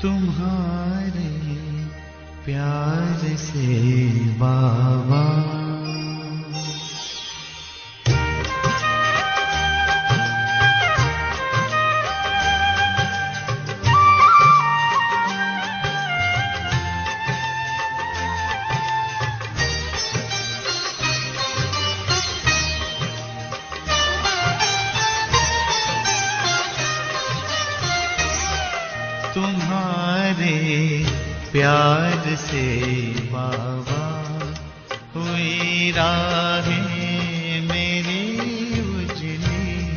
तुम्हारे प्यार से बाबा। तुम्हारे प्यार से बाबा हुई राहें मेरी उजली।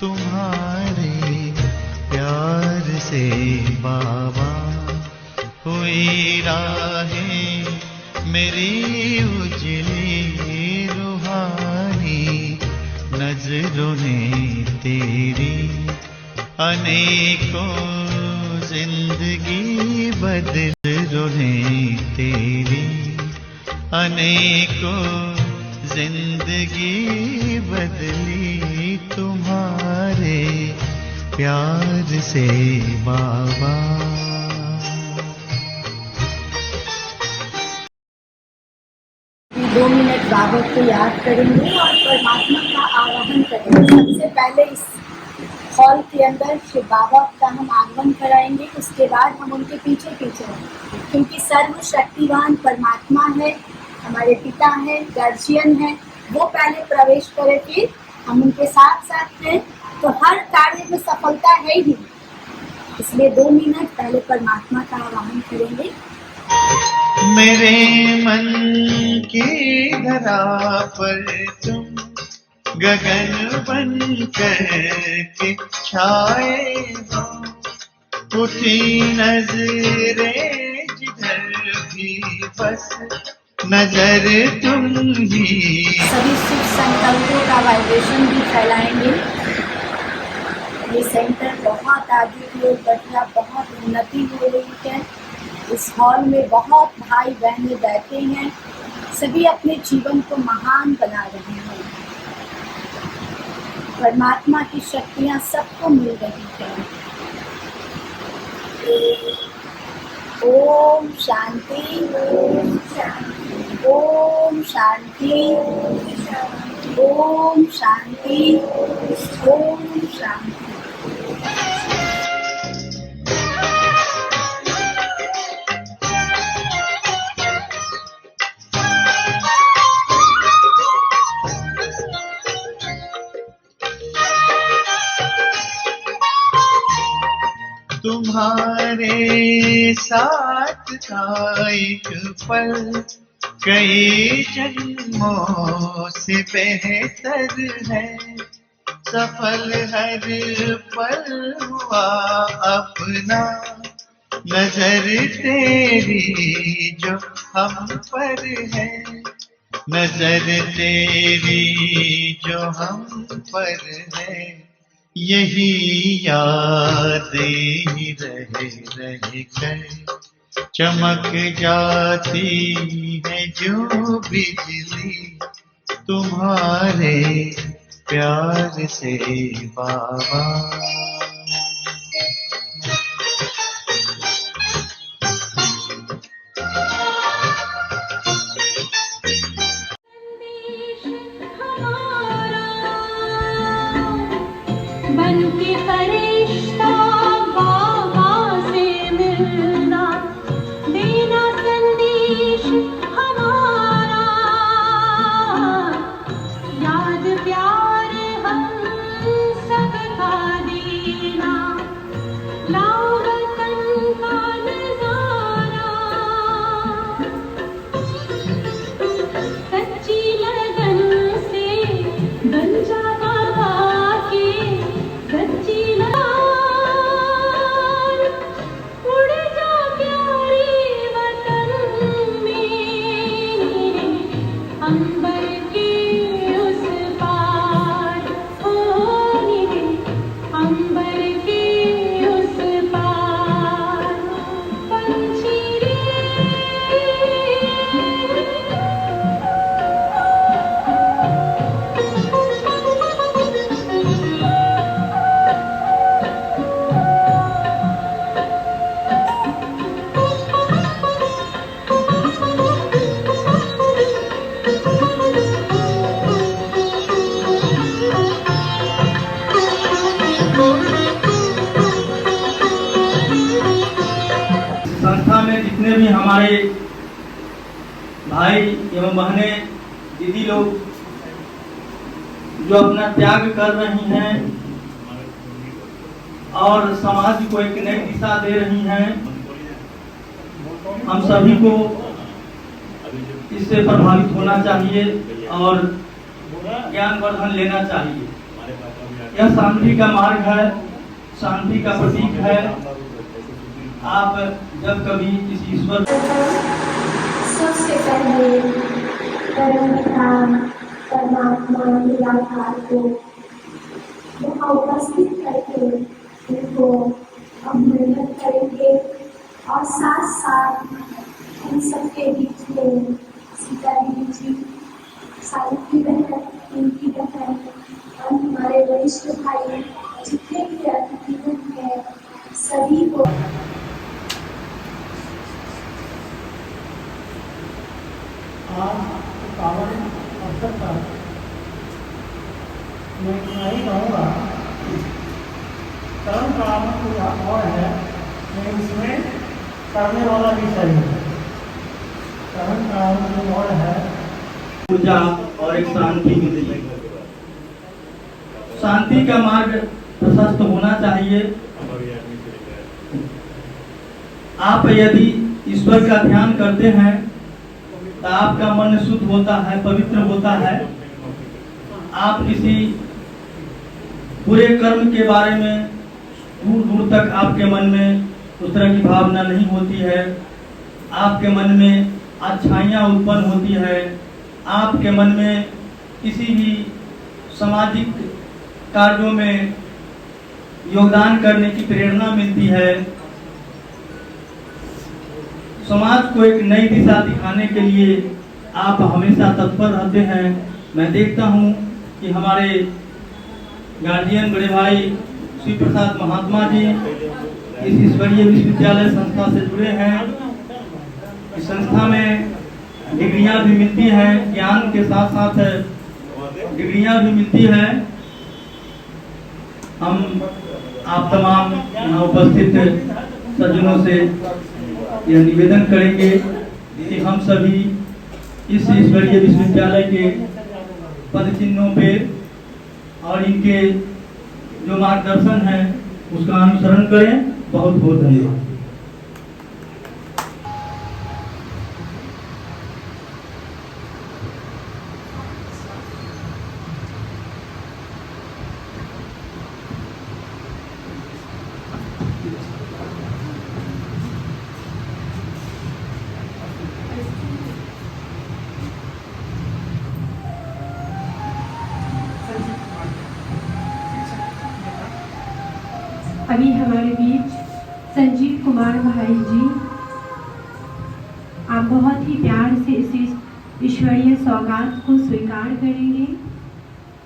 तुम्हारे प्यार से बाबा हुई राहें मेरी उजली। रूहानी नजरों ने तेरी अनेकों जिंदगी बदलों ने तेरी अनेकों जिंदगी बदली। तुम्हारे प्यार से बाबा। दो मिनट बाबा को याद करेंगे और परमात्मा का आवाहन करेंगे। सबसे पहले इस हॉल के अंदर शिव बाबा का हम आगमन कराएंगे, उसके बाद हम उनके पीछे पीछे हैं, क्योंकि सर्वशक्तिवान परमात्मा है, हमारे पिता है, गार्जियन है। वो पहले प्रवेश करे, फिर हम उनके साथ साथ हैं, तो हर कार्य में सफलता है ही। इसलिए 2 मिनट पहले परमात्मा का आवाहन करेंगे। मेरे मन की धरा पर तुम गगन बन कर के छाए हो। उठी नजरें जिधर भी बस नजर तुम ही। सभी शुभ संकल्पों का वाइब्रेशन भी फैलाएंगे। ये सेंटर बहुत आगे की ओर बढ़ रहा, बहुत उन्नति हो रही है। इस हॉल में बहुत भाई बहनें बैठे हैं, सभी अपने जीवन को महान बना रहे हैं। परमात्मा की शक्तियाँ सबको मिल रही हैं। ओम शांति, ओम शांति, ओम शांति, ओम शांति, ओम शांति। तुम्हारे साथ का एक पल कई जन्मों से बेहतर है। सफल हर पल हुआ अपना, नजर तेरी जो हम पर है। नजर तेरी जो हम पर है। यही यादें रह कर चमक जाती है जो बिजली। तुम्हारे प्यार से बाबा। बनके फरिश्ता बाबा से मिलना, देना संदेश हमारा। याद प्यार हम सबका देना, लाओ वतन का नजारा। सच्ची लगन से बन जा बाबा के, सच्ची लगन भी हमारे भाई एवं बहनें, दीदी लोग जो अपना त्याग कर रही हैं और समाज को एक नई दिशा दे रही हैं, हम सभी को इससे प्रभावित होना चाहिए और ज्ञानवर्धन लेना चाहिए। यह शांति का मार्ग है, शांति का प्रतीक है। आप जब कभी इस ईश्वर सबसे पहले परमात्मा निराकार को यहाँ उपस्थित करके उनको हम मेहनत करेंगे और साथ साथ हम सबके बीच में सीता दीदी जी, सावित्री बहन, इनकी बहन और हमारे वरिष्ठ भाई जितने भी अतिथिगण हैं सभी को आज पावन अवसर पर मैं इतना ही कहूँगा कि कर्म कराना कोई और है, लेकिन इसमें करने वाला भी सही है। कर्म कराना कोई और है, ऊर्जा और एक शांति मिलती है। शांति का मार्ग प्रशस्त होना चाहिए। आप यदि ईश्वर का ध्यान करते हैं तो आपका मन शुद्ध होता है, पवित्र होता है। आप किसी बुरे कर्म के बारे में दूर दूर तक आपके मन में उस तरह की भावना नहीं होती है। आपके मन में अच्छाइयाँ उत्पन्न होती है। आपके मन में किसी भी सामाजिक कार्यों में योगदान करने की प्रेरणा मिलती है। समाज को एक नई दिशा दिखाने के लिए आप हमेशा तत्पर रहते हैं। मैं देखता हूं कि हमारे गार्जियन बड़े भाई श्री प्रसाद महात्मा जी इस ईश्वरीय विश्वविद्यालय संस्था से जुड़े हैं। इस संस्था में डिग्रियां भी मिलती हैं, ज्ञान के साथ साथ डिग्रियां भी मिलती हैं। हम आप तमाम यहाँ उपस्थित सज्जनों से यह निवेदन करेंगे कि हम सभी इस ईश्वरीय विश्वविद्यालय के पद चिन्हों पे और इनके जो मार्गदर्शन है उसका अनुसरण करें। बहुत बहुत धन्यवाद। अभी हमारे बीच संजीव कुमार भाई जी, आप बहुत ही प्यार से इस ईश्वरीय सौगात को स्वीकार करेंगे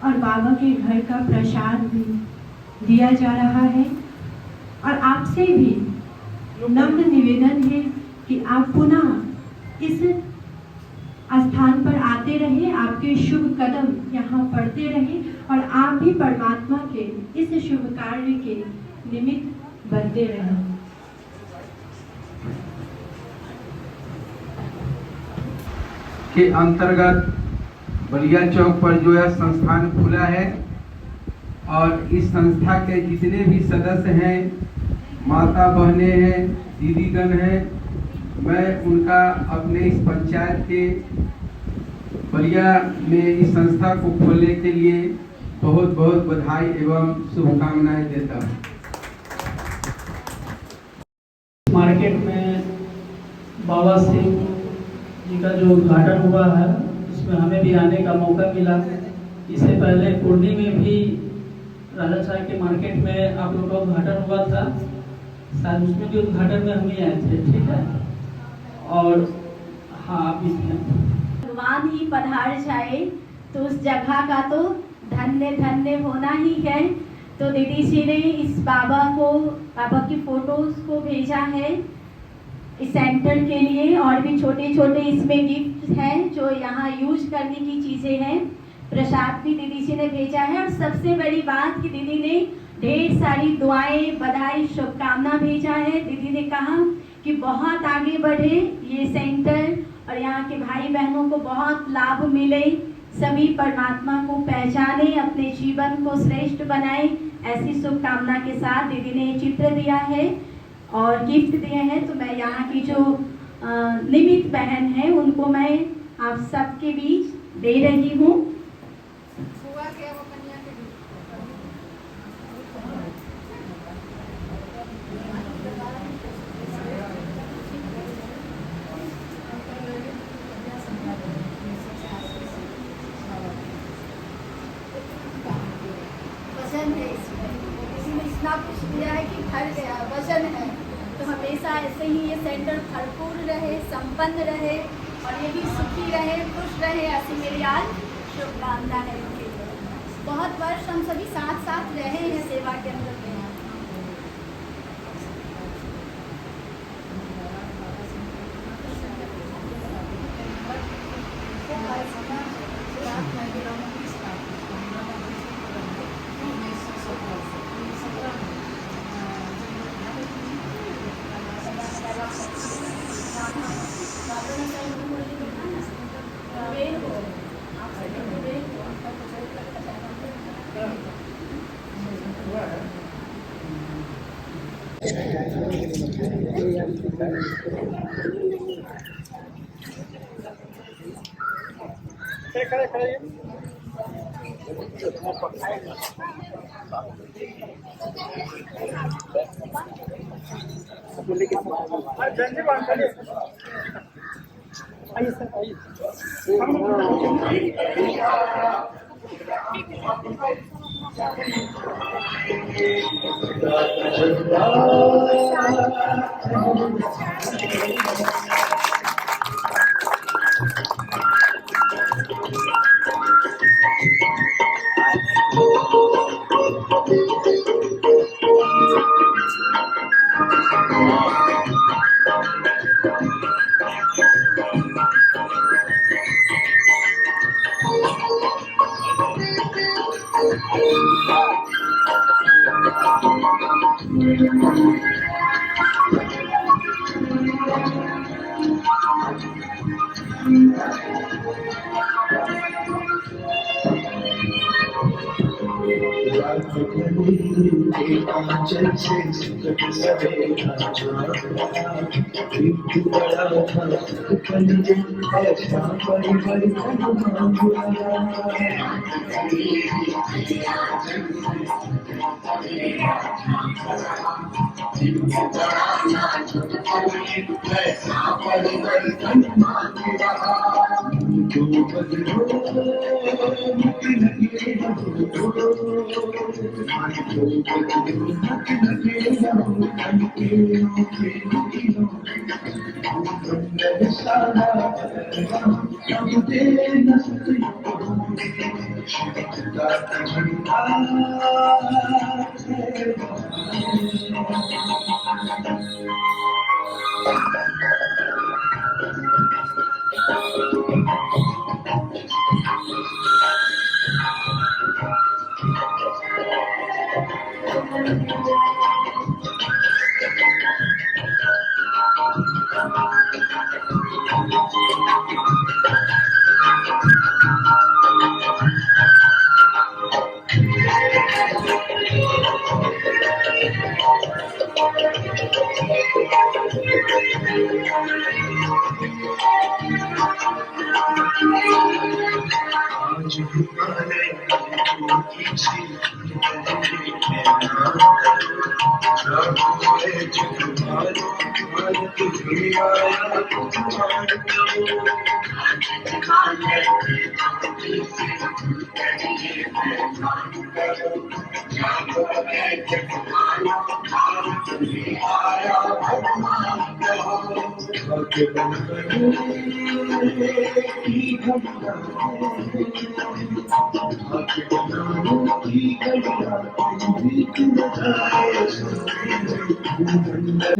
और बाबा के घर का प्रसाद भी दिया जा रहा है। और आपसे भी नम्र निवेदन है कि आप पुनः इस स्थान पर आते रहे, आपके शुभ कदम यहाँ पड़ते रहे और आप भी परमात्मा के इस शुभ कार्य के निमित्त बनते रहे। के अंतर्गत बलिया चौक पर जो है संस्थान खुला है और इस संस्था के जितने भी सदस्य हैं, माता बहनें हैं, दीदीगण हैं, मैं उनका अपने इस पंचायत के बलिया में इस संस्था को खोलने के लिए बहुत बहुत बधाई एवं शुभकामनाएं देता हूँ। मार्केट में बाबा सिंह जी का जो उद्घाटन हुआ है उसमें हमें भी आने का मौका मिला। इससे पहले पूर्णी में भी राजा साहब के मार्केट में आप लोग का उद्घाटन हुआ था, शायद उसमें भी उद्घाटन में हम ही आए थे, ठीक है। और हाँ, आप भी थे। भगवान ही पधार जाए तो उस जगह का तो धन्य धन्य होना ही है। तो दीदी जी ने इस बाबा की फोटोज को भेजा है इस सेंटर के लिए, और भी छोटे छोटे इसमें गिफ्ट हैं जो यहाँ यूज करने की चीज़ें हैं। प्रसाद भी दीदी जी ने भेजा है और सबसे बड़ी बात कि दीदी ने ढेर सारी दुआएं, बधाई, शुभकामना भेजा है। दीदी ने कहा कि बहुत आगे बढ़े ये सेंटर और यहाँ के भाई बहनों को बहुत लाभ मिले, सभी परमात्मा को पहचाने, अपने जीवन को श्रेष्ठ बनाए, ऐसी शुभकामना के साथ दीदी ने चित्र दिया है और गिफ्ट दिए हैं। तो मैं यहाँ की जो निमित बहन है उनको मैं आप सबके बीच दे रही हूँ। वजन है इसमें, किसी ने इतना कुछ दिया है कि भर गया, वजन है। तो हमेशा ऐसे ही ये सेंटर भरपूर रहे, संपन्न रहे और ये भी सुखी रहे, खुश रहे, ऐसी मेरी आज शुभकामना है इनके लिए। बहुत वर्ष हम सभी साथ साथ रहे हैं सेवा के अंदर में।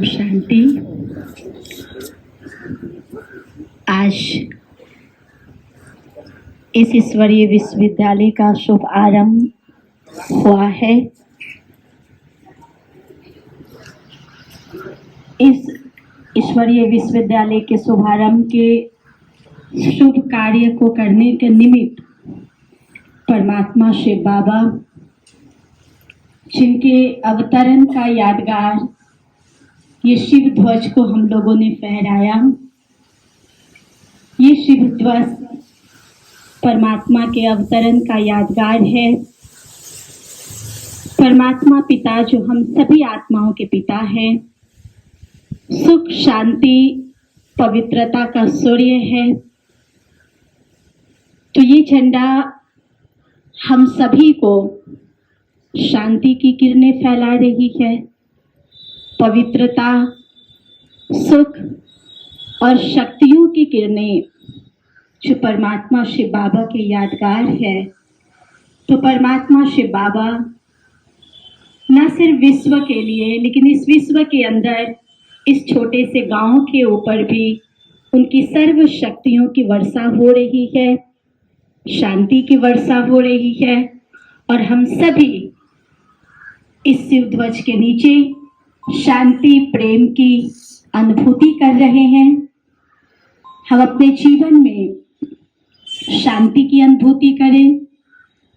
शांति। आज इस ईश्वरीय विश्वविद्यालय का शुभ आरंभ हुआ है। इस ईश्वरीय विश्वविद्यालय के शुभारंभ के शुभ कार्य को करने के निमित्त परमात्मा शिव बाबा, जिनके अवतरण का यादगार ये शिव ध्वज को हम लोगों ने फहराया। ये शिव ध्वज परमात्मा के अवतरण का यादगार है। परमात्मा पिता जो हम सभी आत्माओं के पिता हैं, सुख शांति पवित्रता का सूर्य है। तो ये झंडा हम सभी को शांति की किरणें फैला रही है, पवित्रता, सुख और शक्तियों की किरणें जो परमात्मा शिव बाबा के यादगार है। तो परमात्मा शिव बाबा न सिर्फ विश्व के लिए, लेकिन इस विश्व के अंदर इस छोटे से गांव के ऊपर भी उनकी सर्व शक्तियों की वर्षा हो रही है, शांति की वर्षा हो रही है। और हम सभी इस शिव ध्वज के नीचे शांति प्रेम की अनुभूति कर रहे हैं। हम अपने जीवन में शांति की अनुभूति करें।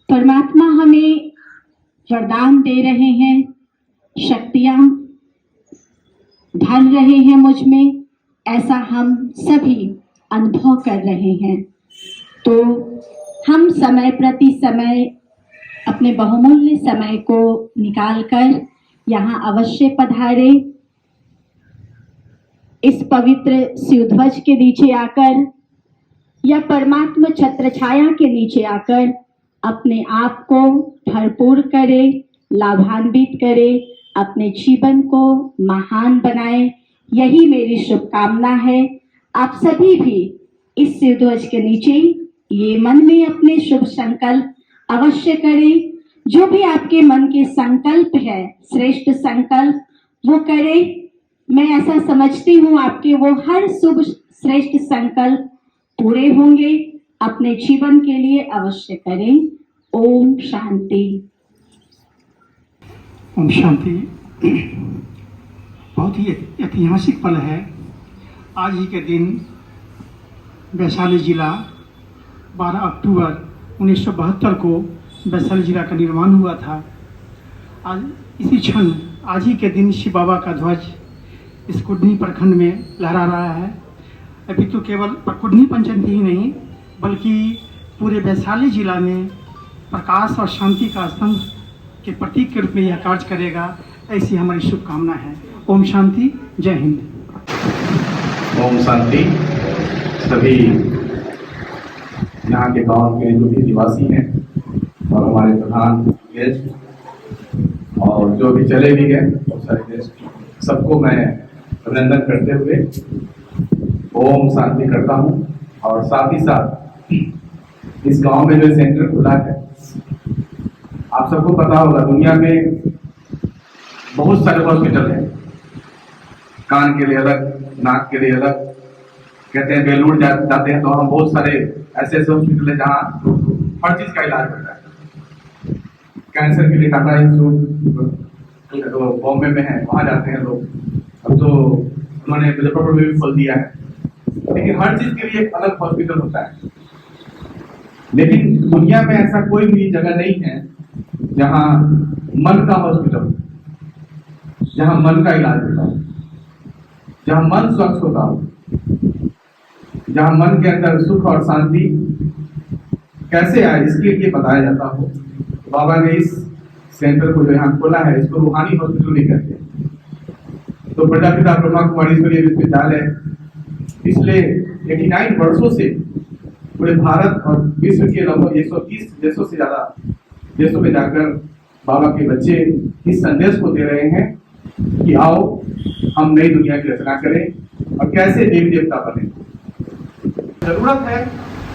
परमात्मा हमें वरदान दे रहे हैं, शक्तियां भर रहे हैं मुझ में, ऐसा हम सभी अनुभव कर रहे हैं। तो हम समय प्रति समय अपने बहुमूल्य समय को निकालकर यहाँ अवश्य पधारे। इस पवित्र शिवध्वज के नीचे आकर या परमात्मा छत्र छाया के नीचे आकर अपने आप को भरपूर करे, लाभान्वित करे, अपने जीवन को महान बनाए। यही मेरी शुभकामना है। आप सभी भी इस शिवध्वज के नीचे ये मन में अपने शुभ संकल्प अवश्य करें। जो भी आपके मन के संकल्प है, श्रेष्ठ संकल्प, वो करें। मैं ऐसा समझती हूँ आपके वो हर शुभ श्रेष्ठ संकल्प पूरे होंगे। अपने जीवन के लिए अवश्य करें। ओम शांति। ओम शांति। बहुत ही ऐतिहासिक पल है। आज ही के दिन वैशाली जिला 12 अक्टूबर 1972 को वैशाली जिला का निर्माण हुआ था। आज इसी क्षण आज ही के दिन शिव बाबा का ध्वज इस कुडनी प्रखंड में लहरा रहा है। अभी तो केवल कुडनी पंचायत ही नहीं बल्कि पूरे वैशाली जिला में प्रकाश और शांति का स्तंभ के प्रतीक के रूप में यह कार्य करेगा, ऐसी हमारी शुभकामना है। ओम शांति। जय हिंद। ओम शांति। सभी यहाँ के गांव के जो भी निवासी हैं और हमारे प्रधान गेस्ट और जो भी चले भी गए बहुत सारे गेस्ट, सबको मैं अभिनंदन करते हुए ओम शांति करता हूँ। और साथ ही साथ इस गांव में जो सेंटर खुला है, आप सबको पता होगा दुनिया में बहुत सारे हॉस्पिटल हैं, कान के लिए अलग, नाक के लिए अलग। कहते हैं बेलूर जाते हैं तो हम बहुत सारे ऐसे हॉस्पिटल है जहाँ हर चीज का इलाज होता है। कैंसर के लिए टाटा इंस्टीट्यूट तो बॉम्बे में है, वहाँ जाते हैं लोग। अब तो उन्होंने मुजफ्फरपुर में भी खोल दिया है, लेकिन हर चीज के लिए एक अलग हॉस्पिटल होता है। लेकिन दुनिया में ऐसा कोई भी जगह नहीं है जहाँ मन का हॉस्पिटल, जहाँ मन का इलाज होता हो, जहाँ मन स्वच्छ होता हो, जहाँ मन के अंदर सुख और शांति कैसे आए इसके लिए बताया जाता हो। बाबा ने इस सेंटर को जो यहाँ खोला है, इसको रूहानी हॉस्पिटल नहीं कहते। तो प्रजापिता ब्रह्मा कुमारीश्वरी विश्वविद्यालय पिछले 89 वर्षों से पूरे भारत और विश्व के लगभग 130 देशों से ज्यादा देशों में जाकर बाबा के बच्चे इस संदेश को दे रहे हैं कि आओ हम नई दुनिया की रचना करें और कैसे देवी देवता बने। जरूरत है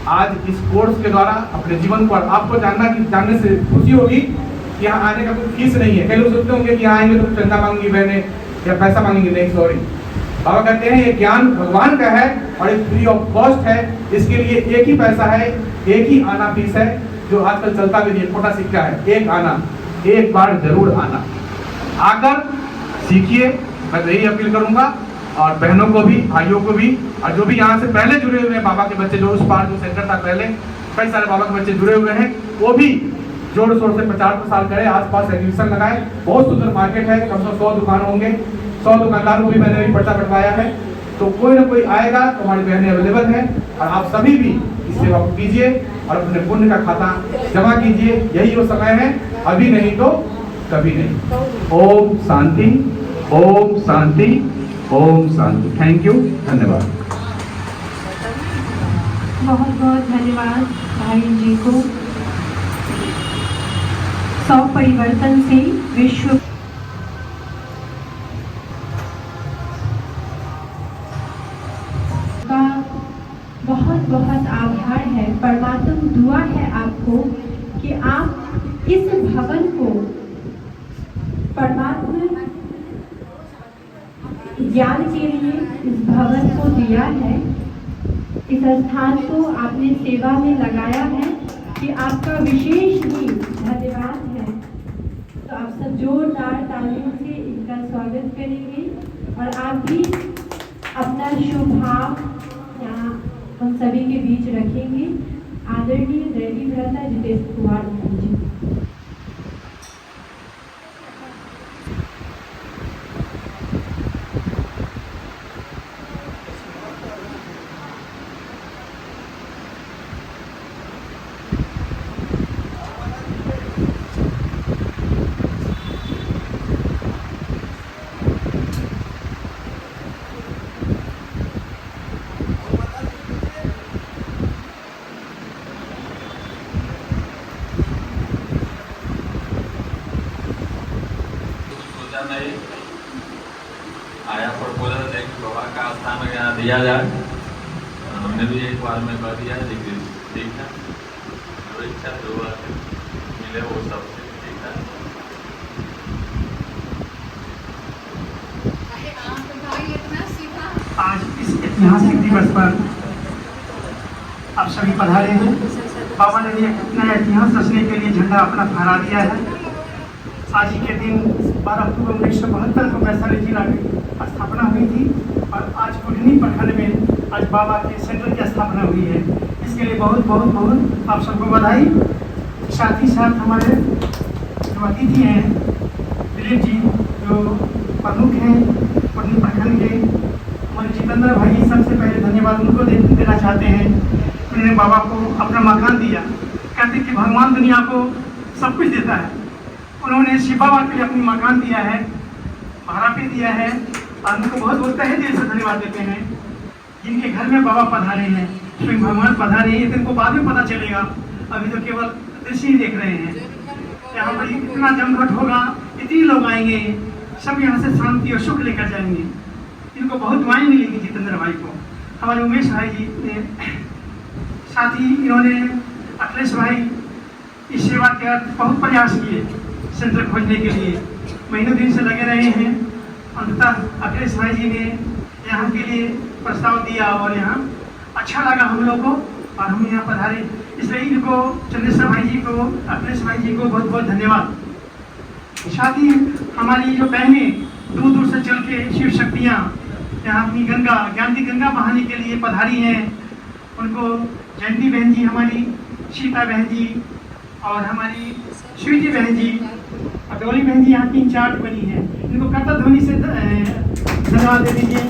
आज इस कोर्स के द्वारा अपने जीवन को आपको जानने से खुशी होगी कि यहाँ आने का कोई फीस नहीं है। कई लोग सोचते होंगे कि यहाँ आएंगे तो चंदा मांगेंगी बहने या पैसा मांगेंगे। नहीं, सॉरी। बाबा कहते हैं ये ज्ञान भगवान का है और एक फ्री ऑफ कॉस्ट है। इसके लिए एक ही पैसा है, एक ही आना फीस है, जो आजकल चलता भी नहीं, छोटा सिक्का है। एक आना, एक बार जरूर आना, आकर सीखिए। मैं यही अपील करूंगा और बहनों को भी, भाइयों को भी, और जो भी यहाँ से पहले जुड़े हुए हैं बाबा के बच्चे, जो उस पार जो सेंटर था पहले कई सारे बाबा के बच्चे जुड़े हुए हैं, वो भी जोर शोर से प्रचार प्रसार करें, आसपास एग्जीबिशन लगाए। बहुत सुंदर मार्केट है, कम से कम 100 दुकान होंगे, 100 दुकानदार को भी मैंने भी पर्चा बंटवाया है। तो कोई ना कोई आएगा तो हमारी बहनें अवेलेबल है, और आप सभी भी इस सेवा को कीजिए और अपने पुण्य का खाता जमा कीजिए। यही वो समय है, अभी नहीं तो कभी नहीं। ओम शांति, ओम शांति, ओम शांति। थैंक यू, धन्यवाद। बहुत बहुत धन्यवाद भाई जी को। 100 परिवर्तन से विश्व का बहुत बहुत आभार है। परमात्मा दुआ है आपको कि आप इस भवन को परमात्मा ज्ञान के लिए इस भवन को दिया है, इस स्थान को आपने सेवा में लगाया है, कि आपका विशेष ही धन्यवाद है। तो आप सब जोरदार तालियों से इनका स्वागत करेंगे और आप भी अपना शुभ भाव यहाँ हम सभी के बीच रखेंगे। आदरणीय दैवी भ्राता जितेश कुमार जी। नहीं आया प्रपोजल है कि बाबा का स्थान यहाँ दिया जाए, हमने भी एक बार में कर दिया है, लेकिन ठीक है, जो इच्छा जो मिले वो सब ठीक है। आज इस ऐतिहासिक दिवस पर आप सभी पधारे हैं। बाबा ने एक नया इतिहास रचने के लिए झंडा अपना फहरा दिया है। आज ही के दिन 12 अक्टूबर 1972 को वैशाली जिला की स्थापना हुई थी, और आज कुटनी प्रखंड में आज बाबा के सेंटर की स्थापना हुई है। इसके लिए बहुत बहुत बहुत आप सबको बधाई। साथ ही साथ हमारे जो अतिथि हैं दिलीप जी, जो प्रमुख हैं कुटनी प्रखंड के, हमारे जितेंद्र भाई, सबसे पहले धन्यवाद उनको देना चाहते हैं। उन्होंने बाबा को अपना मकान दिया। कहते कि भगवान दुनिया को सब कुछ देता है, उन्होंने शिव बाबा के लिए अपनी मकान दिया है, भाड़ा पे दिया है, और उनको बहुत बहुत तहे दिल से धन्यवाद देते हैं। जिनके घर में बाबा पधारे हैं, स्वयं भगवान पधारे हैं, इनको बाद में पता चलेगा, अभी तो केवल दृश्य ही देख रहे हैं। यहाँ पर इतना जमघट होगा, इतने लोग आएंगे, सब यहाँ से शांति और सुख लेकर जाएंगे। इनको बहुत दुआएं मिलेंगी जितेंद्र भाई को। हमारे उमेश भाई जी ने, साथ ही इन्होंने अखिलेश भाई इस सेवा के बहुत प्रयास किए सेंटर खोजने के लिए, महीनों दिन से लगे रहे हैं। अंततः अखिलेश भाई जी ने यहाँ के लिए प्रस्ताव दिया और यहाँ अच्छा लगा हम लोग को, और हम यहाँ पधारे। इसलिए इनको, चंद्रेश्वर भाई जी को, अखिलेश भाई जी को बहुत बहुत धन्यवाद। साथ ही हमारी जो बहनें दूर दूर से चल के शिव शक्तियाँ यहाँ अपनी गंगा, ज्ञान की गंगा बहाने के लिए पधारी हैं, उनको जयंती बहन जी, हमारी सीता बहन जी, और हमारी स्वीटी बहन जी, डोली बहन जी यहाँ की इंचार्ज बनी है, इनको कर्तव्य ध्वनि से धन्यवाद दे दीजिए।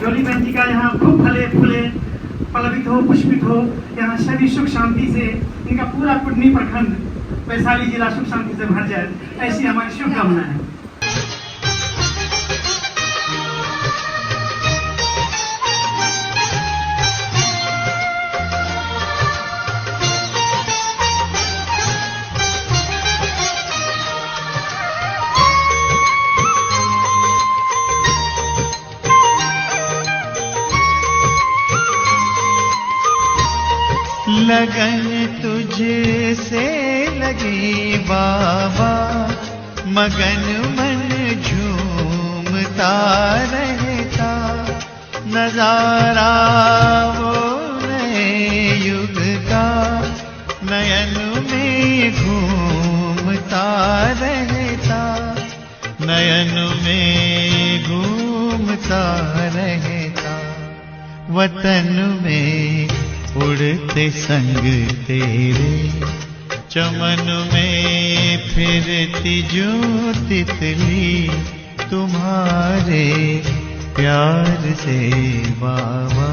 डोली बहन जी का यहाँ खूब फले फूले, पलवित हो, पुष्पित हो, यहाँ सभी सुख शांति से, इनका पूरा कुटनी प्रखंड वैशाली जिला सुख शांति से भर जाए, ऐसी हमारी शुभकामना है। लगन तुझसे लगी बाबा, मगन मन झूमता रहता, नजारा वो नए युग का नयन में घूमता रहता, नयन में घूमता झूमता रहता। वतन में उड़ते संग तेरे, चमन में फिरती जो तितली, तुम्हारे प्यार से बाबा